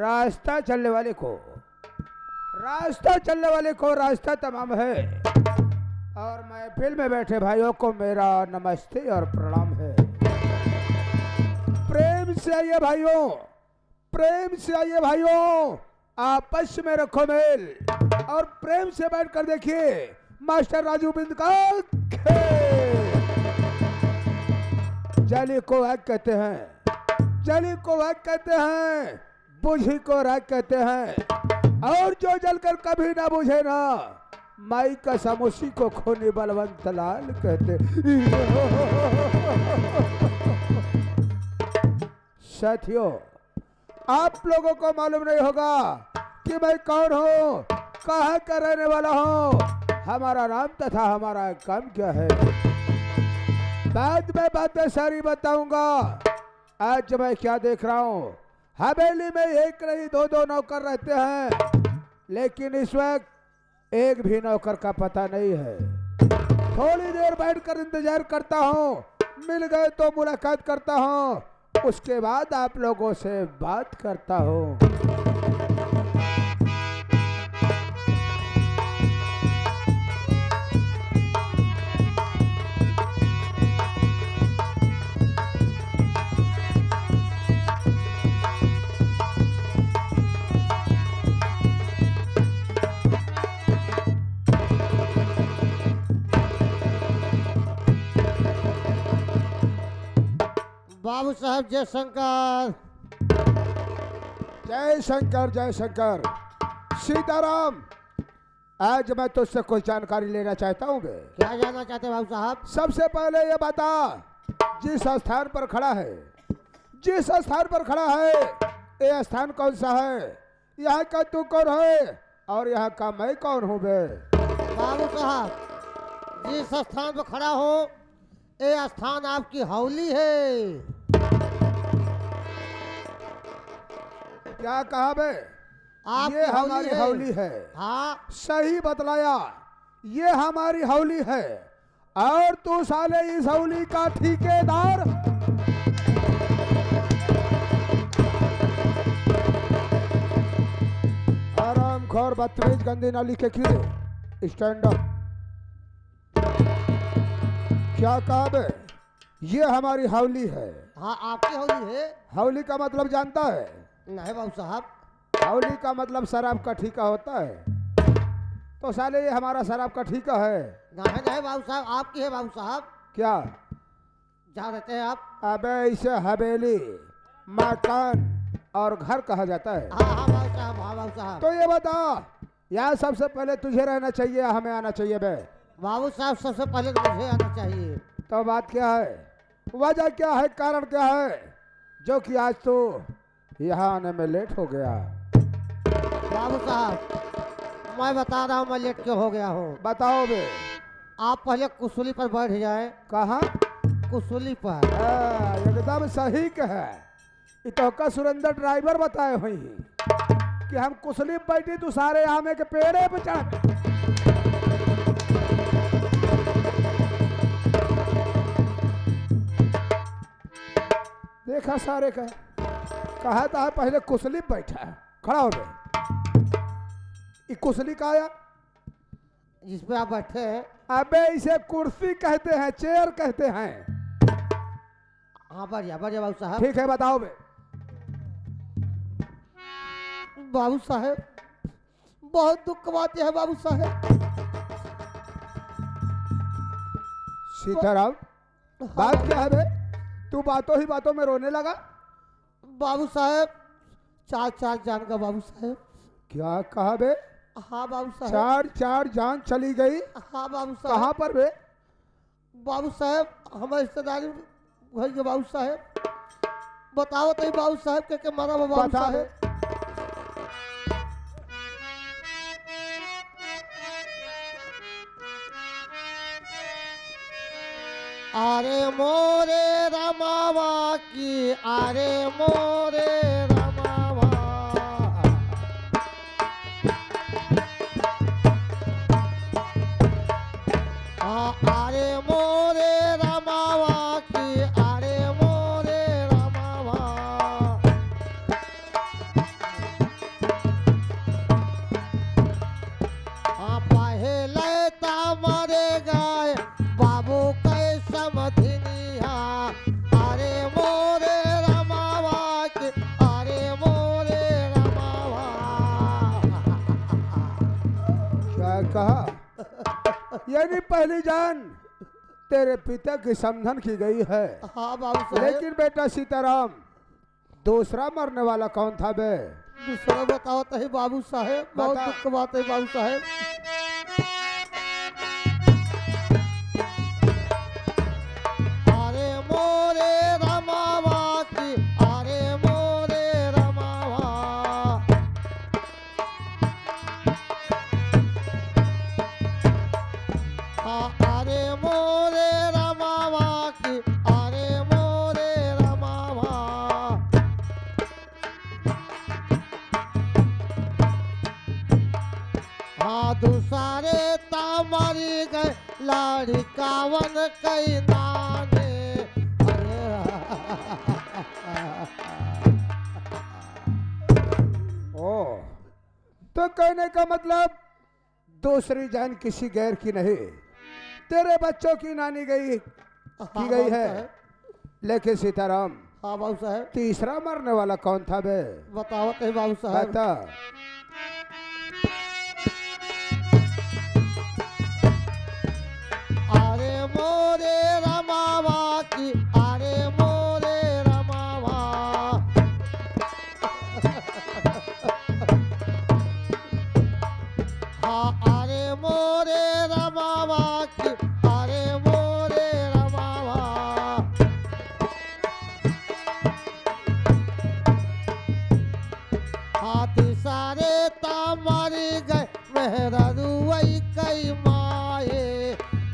रास्ता चलने वाले को रास्ता तमाम है। और महफिल में बैठे भाइयों को मेरा नमस्ते और प्रणाम है। प्रेम से आइए भाइयों, आपस में रखो मेल और प्रेम से बैठ कर देखिए मास्टर राजू बिंद का खेल। जली को आग कहते हैं, बुझी को राग कहते हैं, और जो जलकर कभी ना बुझे ना, माई का समोसी को खोने बलवंत लाल कहते। साथियों, आप लोगों को मालूम नहीं होगा कि मैं कौन हूँ, कहाँ का रहने वाला हूँ, हमारा नाम तथा हमारा काम क्या है। बाद में बातें सारी बताऊंगा। आज मैं क्या देख रहा हूँ, हवेली में एक नहीं दो नौकर रहते हैं, लेकिन इस वक्त एक भी नौकर का पता नहीं है। थोड़ी देर बैठकर इंतजार करता हूँ, मिल गए तो मुलाकात करता हूँ, उसके बाद आप लोगों से बात करता हूँ। बाबू साहब जय शंकर। जय शंकर। सीताराम, आज मैं तुझसे कोई जानकारी लेना चाहता हूँ। क्या जानना चाहते हैं बाबू साहब? सबसे पहले ये बता, जिस स्थान पर खड़ा है ये स्थान कौन सा है? यहाँ का तू कौन है और यहाँ का मैं कौन हूँ बे? बाबू साहब, जिस स्थान पर खड़ा हो ये स्थान आपकी हौली है। क्या कहा बे? ये हमारी हौली है। हाँ सही बतलाया, ये हमारी हौली है। और तू साले इस हौली का ठेकेदार? आरामखोर बदतमीज गंदी नाली के कीड़े, स्टैंड अप। क्या कहा बे? ये हमारी हौली है। हाँ आपकी हौली है। हौली का मतलब जानता है? नहीं बाबू साहब। हौली का मतलब शराब का ठेका होता है। तो साले ये हमारा शराब का ठेका है। नहीं बाबू साहब, आपकी है बाबू साहब। क्या जहाँ रहते हैं आप? अबे इसे हवेली, मकान और घर कहा जाता है। हाँ बाबू साहब, हाँ बाबू साहब। तो ये बता, यहाँ सबसे पहले तुझे रहना चाहिए या हमें आना चाहिए बे? बाबू साहब सबसे पहले तो मुझे आना चाहिए। तो बात क्या है, वजह क्या है, कारण क्या है जो कि आज तो यहाँ आने में लेट हो गया? बाबू साहब मैं बता रहा हूँ मैं लेट क्यों हो गया हूँ। बताओ बे। आप पहले कुसुली पर बैठ जाए। कहाँ? कुसुली पर। एकदम सही कहे। तो का सुरेंद्र ड्राइवर बताए हुई कि हम कुसली बैठी तू सारे आमे के पेड़े पे चढ़। देखा सारे कहा था पहले कुसली बैठा है, खड़ा हो गए। ये कुसली का आया जिसपे आप बैठे हैं? अबे इसे कुर्सी कहते हैं, चेयर कहते हैं। हाँ बढ़िया बाबू साहब। ठीक है बताओ बे। बाबू साहब बहुत दुख की बात है बाबू साहब। सीताराम, बात क्या है बे? तू बातों ही बातों में रोने लगा। बाबू साहब चार जान का बाबू साहब। क्या कहा बे? हाँ बाबू साहब। चार जान चली गई? हाँ बाबू साहब। कहाँ पर बे? बाबू साहब हमारे रिश्तेदारी घर के बाबू साहब। बताओ तो बाबू साहब के मारा बाबू साहब। अरे मोरे रमावा की, अरे मोरे रमावा। अरे मोरे रमावा की, अरे मोरे रमावा। कहा यानी पहली जान तेरे पिता की समधन की गई है। हाँ बाबू साहेब। लेकिन बेटा सीताराम दूसरा मरने वाला कौन था बे? दूसरा बताओ तो बाबू साहेब, बहुत बता। दुख की बात है बाबू साहेब। अरे मोरे रमावा की, अरे मोरे रमावा, अरे मोरे रमावा की, अरे मोरे रमावा, हाँ दूसरे तामरी गए लाड़ी कावन कई नाने। ओ तो कहने का मतलब दूसरी जान किसी गैर की नहीं, तेरे बच्चों की नानी गई की गई है। लेकिन सीताराम हाँ बाबू साहेब। तीसरा मरने वाला कौन था बे? बताओ तो बाबू साहेब। बता। अरे मोरे रमावा की, अरे मोरे रमावा, हाँ अरे मोरे रमावा की, अरे मोरे रमावा, हाथी सारे तामरी गए मेहरा रुई कई माए।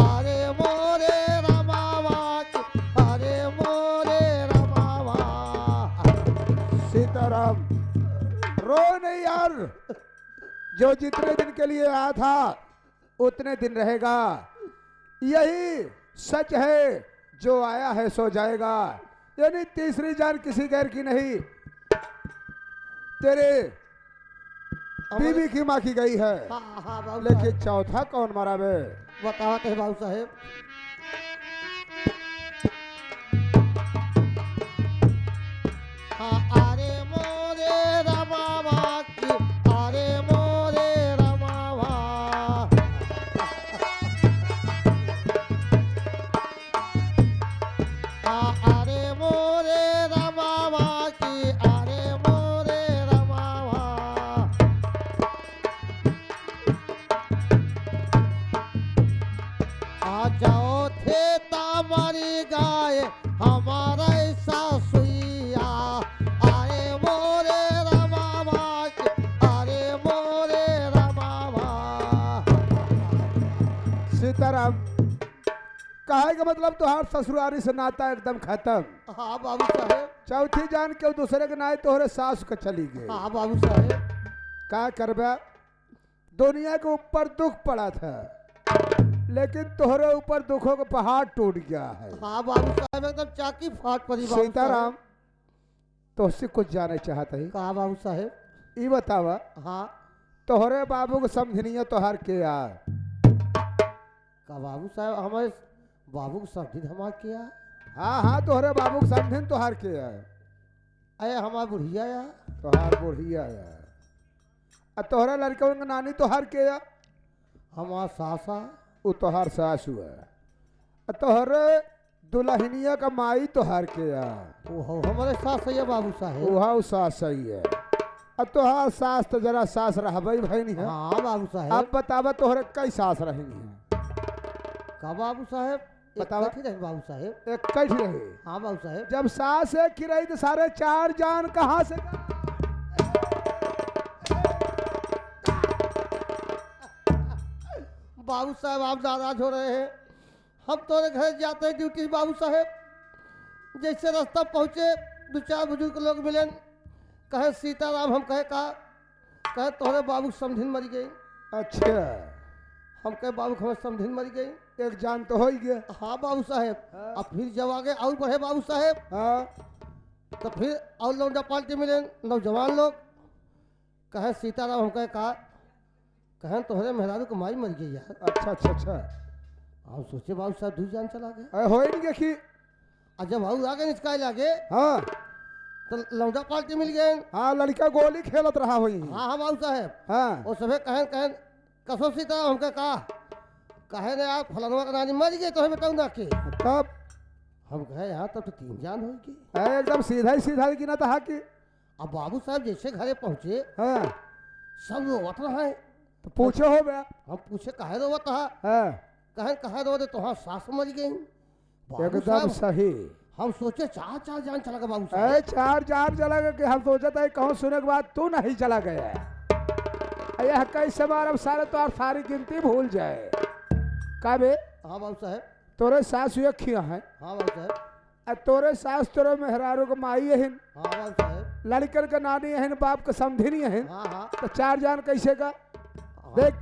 अरे मोरे रमावा की, अरे मोरे रमावा। सीताराम रो नहीं यार, जो जितने दिन के लिए आया था उतने दिन रहेगा। यही सच है, जो आया है सो जाएगा। यानी तीसरी जान किसी गैर की नहीं, तेरे बीवी की माँ की गई है। हाँ हाँ बाबू लेकिन साहेब। चौथा कौन मरा बे? बताओ तो बाबू साहेब। हाँ अरे मोरे रमावा की, अरे मोरे रमावा, हाँ अरे मोरे रमावा की, अरे मोरे रमावा, आ जाओ थे तामरी गाय हमारा सासुइया। अरे मोरे रमावा की, अरे मोरे रमावा। सीताराम कहे का मतलब तुहार ससुरारी से नाता एकदम खत्म। हाँ बाबू साहेब। चौथी जान के दूसरे के नाय तोहरे सास के चली गई। हाँ बाबू साहेब। क्या करबा, दुनिया के ऊपर दुख पड़ा था, लेकिन तोहरे ऊपर दुखों का पहाड़ टूट गया है। हाँ बाबू साहेब एकदम चाकी फाट पड़ी बाबू सीताराम तो उससे कुछ जाने चाहता ही। कहा बाबू साहेब। ये बतावा हाँ तोहरे बाबू को समझनिया तोहार के यार? का बाबू साहेब हमारे बाबू को समझी हमारे किया। हाँ हाँ तोहरे बाबू को समझन तोहार के यार। अरे हमारा बुढ़िया या तोहार बुढ़िया यार। और तोहरे लड़कों का नानी तोहार के यार? हमारा सासा। वो तोहार सास हुआ। और तोहरे दुल्हनिया का माई तोहार के यार? वो हमारे सास है बाबू साहेब। वहाँ सास सही है। अब तोहार सास तो जरा सास रहबई भाई नहीं है। हाँ बाबू साहेब। अब बतावा तोहरे कई सास रहेंगी है? का बाबू साहेब बतावा। एक रहे बाबू साहेब। एक कैठ रहे। हाँ बाबू साहेब। जब सास एक की रही तो सारे चार जान कहाँ से? बाबू साहेब आप नाराज हो रहे हैं। हम तो घर जाते हैं ड्यूटी बाबू साहेब। जैसे रास्ता पहुँचे दो चार बुजुर्ग लोग मिले, कहे सीताराम, हम कहे कहे तोहरे बाबू समझिन मर गई। अच्छा हम कहे बाबू हमें समझिन मर गई। एक जान तो हो ही गया। हाँ बाबू साहेब। हाँ। अब फिर जब आगे और बढ़े बाबू साहेब, हाँ तो फिर और लौंडा पार्टी मिले नौजवान लोग, कहे सीताराम, हम कहे तोहरे मेहरारू को माई मर गई यार। अच्छा अच्छा अच्छा। हम सोचे बाबू साहब दूर जान चला गए। अरे हो ही नहीं देखी। और जब भाऊ आगे निचकाए लागे हाँ तो लौंडा पार्टी मिल गए। हाँ लड़का गोली खेलत रहा हुई। हाँ हाँ बाबू साहेब। हाँ वो सभे कहे कसो सीताराम हमके कहा कहे ने यार फलनवा का रानी मर गई तो बताऊँ ना कि तब हम कहे यार तब तो 3 जान होगी। एकदम सीधा ही की ना था कि अब बाबू साहब जैसे घरे पहुंचे हाँ सब रोवत रहा है। तो पूछो हो गया। हम पूछे काहे रोवत रहा, हाँ कहे रोवत तुहार सास मर गई। बाबू एकदम साहब सही। हम सोचे 4 जान चला गया बाबू साहब। 4 चला गया कि हम सोचा था कहूँ सुने के बाद तू नहीं चला गया। यह कैसे बार अब सारे तो आप सारी गिनती भूल जाए। का बे हाँ बाबू साहब। तोरे सास हुए खिया है। हाँ बाबू साहब। तोरे सास तोरे मेहरारू को माई है। हाँ बाबू साहब। लड़कन के नानी है, बाप के समधिनी है। हाँ हाँ तो 4 जान कैसे का देख।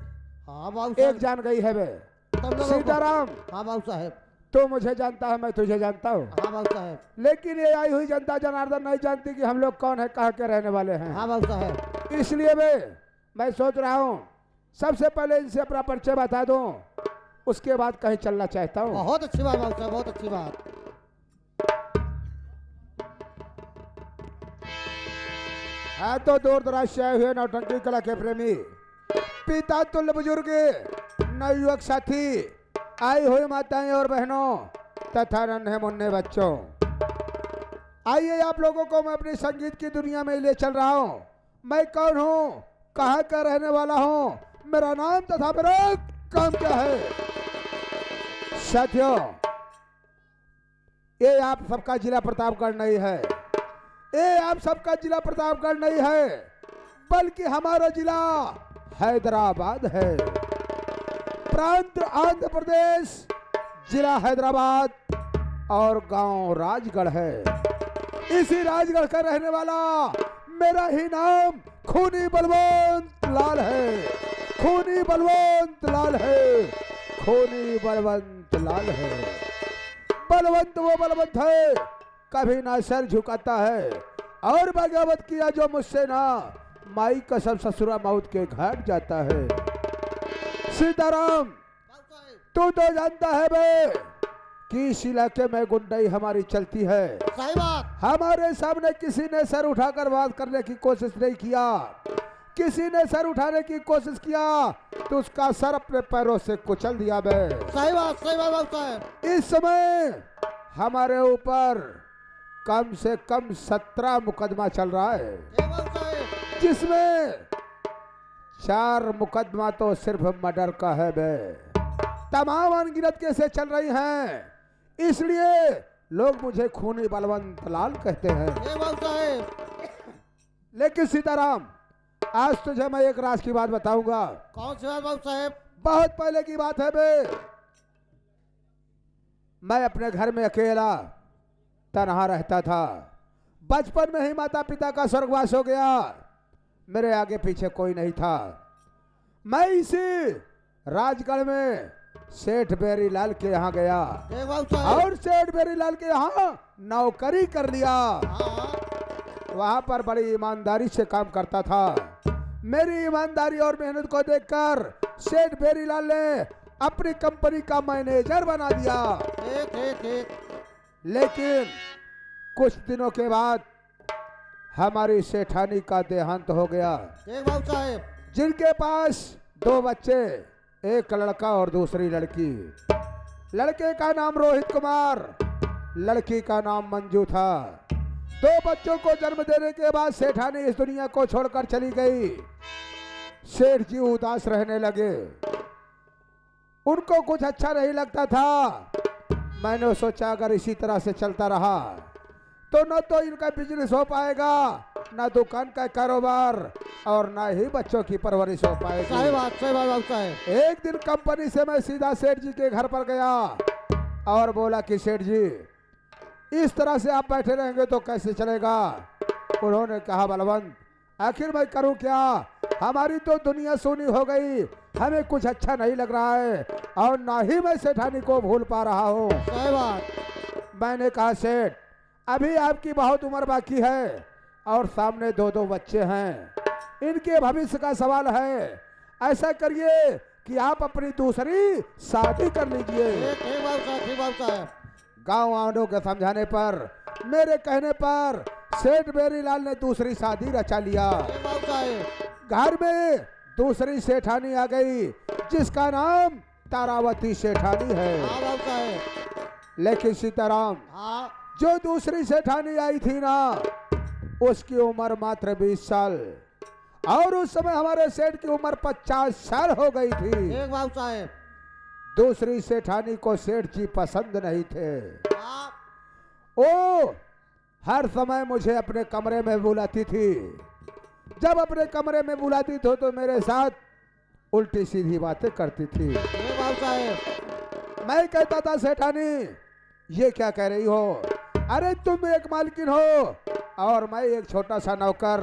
हाँ बाबू साहब। 1 जान गई है बे सीताराम। हाँ बाबू साहब। तू मुझे जानता है, मैं तुझे जानता हूँ। हाँ बाबू साहब। लेकिन ये आई हुई जनता जनार्दन नहीं जानती कि हम लोग कौन है, कहाँ के रहने वाले हैं। हाँ बाबू साहब। इसलिए मैं सोच रहा हूँ सबसे पहले इनसे अपना परिचय बता दूं, उसके बाद कहीं चलना चाहता हूँ। बहुत अच्छी बात बाबू साहब, बहुत अच्छी बात। है तो दूर दराज से आए हुए नौटंकी कला के प्रेमी, पिता तुल्य बुजुर्ग, नवयुवक साथी, आई हुई माताएं और बहनों तथा नन्हे मुन्ने बच्चों, आइए आप लोगों को मैं अपनी संगीत की दुनिया में ले चल रहा हूँ। मैं कौन हूँ, कहाँ का रहने वाला हूँ, मेरा नाम तथा मेरा काम क्या है। साथियों, ये आप सबका जिला प्रतापगढ़ नहीं है, ये आप सबका जिला प्रतापगढ़ नहीं है, बल्कि हमारा जिला हैदराबाद है। प्रांत आंध्र प्रदेश, जिला हैदराबाद और गांव राजगढ़ है। इसी राजगढ़ का रहने वाला मेरा ही नाम खूनी बलवंत लाल है। खूनी बलवंत लाल है, खूनी बलवंत लाल है। बलवंत वो बलवंत है कभी ना सर झुकाता है, और बगावत किया जो मुझसे ना माई कसम ससुरा मौत के घाट जाता है। सीताराम, तू तो जानता है बे कि इस इलाके में गुंडाई हमारी चलती है। सही बात। हमारे सामने किसी ने सर उठाकर बात करने की कोशिश नहीं किया, किसी ने सर उठाने की कोशिश किया तो उसका सर अपने पैरों से कुचल दिया बे। सही बात बाबू साहब। इस समय हमारे ऊपर कम से कम 17 मुकदमा चल रहा है, जिसमें 4 मुकदमा तो सिर्फ मर्डर का है बे। तमाम अनगिनत केसें चल रही हैं, इसलिए लोग मुझे खूनी बलवंत लाल कहते हैं। लेकिन सीताराम, आज तुझे मैं एक राज की बात बताऊंगा। कौन सी बात बाबू साहब? बहुत पहले की बात है बे। मैं अपने घर में अकेला तन्हा रहता था। बचपन में ही माता पिता का स्वर्गवास हो गया, मेरे आगे पीछे कोई नहीं था। मैं इसी राजगढ़ में सेठ बेरी लाल के यहाँ गया और सेठ बेरी लाल के यहाँ नौकरी कर लिया। वहां पर बड़ी ईमानदारी से काम करता था। मेरी ईमानदारी और मेहनत को देखकर सेठ बेरी लाल ने अपनी कंपनी का मैनेजर बना दिया। लेकिन कुछ दिनों के बाद हमारी सेठानी का देहांत हो गया, जिनके पास 2 बच्चे, एक लड़का और दूसरी लड़की। लड़के का नाम रोहित कुमार, लड़की का नाम मंजू था। 2 बच्चों को जन्म देने के बाद सेठानी इस दुनिया को छोड़कर चली गई। सेठ जी उदास रहने लगे, उनको कुछ अच्छा नहीं लगता था। मैंने सोचा अगर इसी तरह से चलता रहा तो न तो इनका बिजनेस हो पाएगा, न दुकान का कारोबार, और न ही बच्चों की परवरिश हो पाएगी। सही बात है। एक दिन कंपनी से मैं सीधा सेठ जी के घर पर गया और बोला कि सेठ जी, इस तरह से आप बैठे रहेंगे तो कैसे चलेगा। उन्होंने कहा, बलवंत आखिर मैं करूं क्या, हमारी तो दुनिया सोनी हो गई, हमें कुछ अच्छा नहीं लग रहा है और ना ही मैं सेठानी को भूल पा रहा हूँ। सही बात। मैंने कहा, सेठ अभी आपकी बहुत उम्र बाकी है और सामने 2 बच्चे हैं, इनके भविष्य का सवाल है। ऐसा करिए कि आप अपनी दूसरी शादी कर लीजिए। गांव वालों के समझाने पर, मेरे कहने पर सेठ बेरी लाल ने दूसरी शादी रचा लिया। घर में दूसरी सेठानी आ गई जिसका नाम तारावती सेठानी है। हाँ बाबू साहेब। लेकिन सीताराम, हाँ जो दूसरी सेठानी आई थी ना, उसकी उम्र मात्र 20 साल और उस समय हमारे सेठ की उम्र 50 साल हो गई थी। एक बाबू साहेब। दूसरी सेठानी को सेठ जी पसंद नहीं थे। हाँ ओ हर समय मुझे अपने कमरे में बुलाती थी। जब अपने कमरे में बुलाती थी तो मेरे साथ उल्टी सीधी बातें करती थी। एक बाबू साहेब। मैं कहता था, सेठानी ये क्या कह रही हो? अरे तुम एक मालकिन हो और मैं एक छोटा सा नौकर,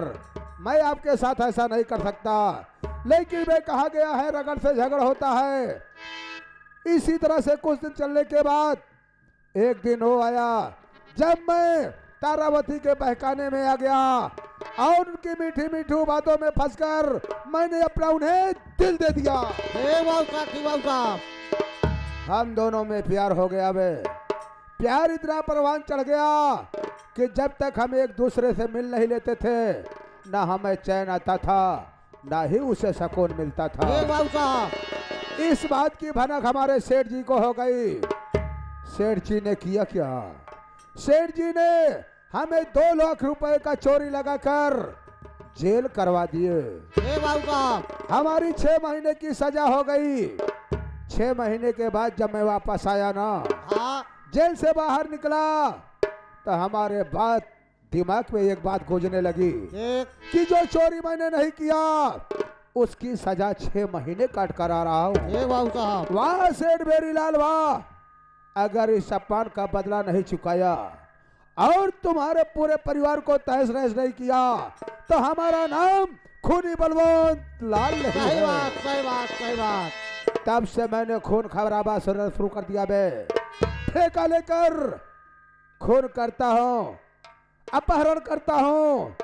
मैं आपके साथ ऐसा नहीं कर सकता। लेकिन वे कहा गया है रगड़ से झगड़ होता है। इसी तरह से कुछ दिन चलने के बाद एक दिन वो आया जब मैं तारावती के बहकाने में आ गया और उनकी मीठी मीठी बातों में फंसकर मैंने अपना उन्हें दिल दे दिया। एक बाबू साहब। ठीक बाबू साहब। हम दोनों में प्यार हो गया। वे प्यार इतना परवान चढ़ गया कि जब तक हम एक दूसरे से मिल नहीं लेते थे ना हमें चैन आता था ना ही उसे सुकून मिलता था। एक बाबू साहब। इस बात की भनक हमारे सेठ जी को हो गई। सेठ जी ने किया क्या? सेठ जी ने हमें 2 लाख रुपए का चोरी लगाकर जेल करवा दिए। एक बाबू साहब। हमारी 6 महीने की सजा हो गई। 6 महीने के बाद जब मैं वापस आया ना, हाँ जेल से बाहर निकला तो हमारे बात दिमाग में एक बात गूंजने लगी एक। कि जो चोरी मैंने नहीं किया उसकी सजा 6 महीने काट कर आ रहा हूँ। एक बाबू साहब। वाह सेठ बेरीलाल वाह, अगर इस अपमान का बदला नहीं चुकाया और तुम्हारे पूरे परिवार को तहस नहस नहीं किया तो हमारा नाम खूनी बलवंत लाल नहीं सही है। बात सही बात सही बात। तब से मैंने खून खबराबा सुनना शुरू कर दिया। बे ठेका लेकर खून करता हूँ, अपहरण करता हूँ,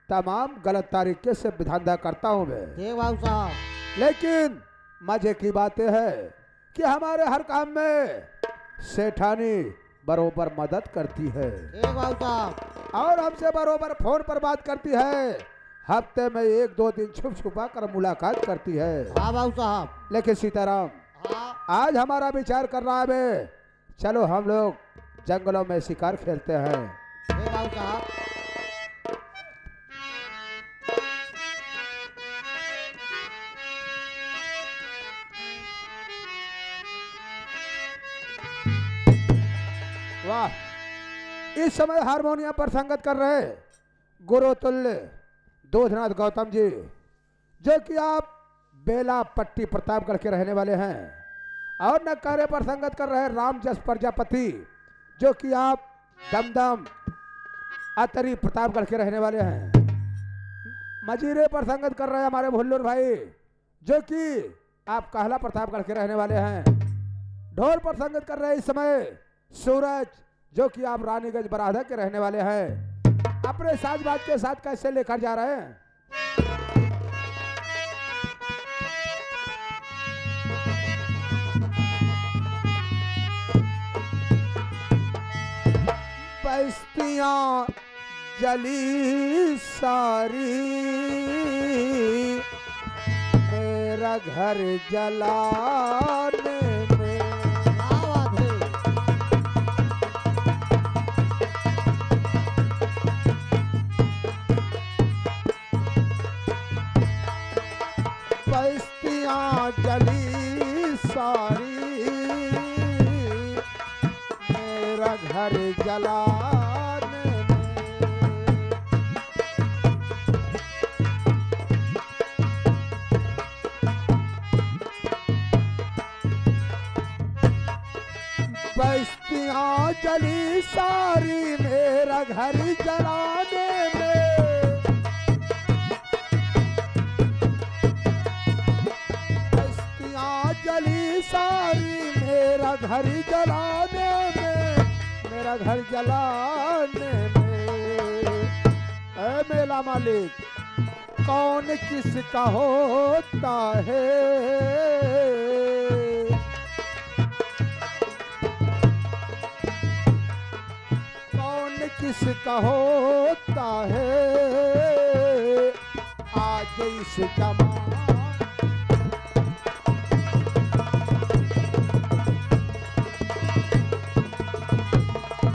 तमाम गलत तरीके से विधांधा करता हूँ मैं। एक बाबू साहब। लेकिन मजे की बात यह है कि हमारे हर काम में सेठानी बरोबर मदद करती है एक बाबू साहब। और हमसे बरोबर फोन पर बात करती है। हफ्ते में 1-2 दिन छुप छुपा कर मुलाकात करती है। हाँ बाबू साहब। लेकिन सीताराम, हाँ आज हमारा विचार कर रहा है बे, चलो हम लोग जंगलों में शिकार खेलते हैं। एक बाबू साहब। वाह, इस समय हारमोनियम पर संगत कर रहे गुरुतुल्य दूधनाथ गौतम जी, जो कि आप बेला पट्टी प्रतापगढ़ के रहने वाले हैं, और नकारे पर संगत कर रहे राम जस प्रजापति, जो कि आप दमदम अतरी प्रतापगढ़ के रहने वाले हैं। मजीरे पर संगत कर रहे हमारे भुल्लुर भाई, जो कि आप कहला प्रतापगढ़ के रहने वाले हैं। ढोल पर संगत कर रहे इस समय सूरज, जो कि आप रानीगंज बराधा के रहने वाले हैं। अपने साजबाज के साथ कैसे लेकर जा रहे हैं? बस्तियां जली सारी, मेरा घर जलाने में। क्या बात है। बस्तियां जली सारी, मेरा घर जलाने में। बस्तियां जली सारी, मेरा घर जलाने में। बस्तियां जली सारी, मेरा घर जलाने में, मेरा घर जलाने में। ऐ मेला मालिक, कौन किसका होता है? किसका होता है? आज इस जमाने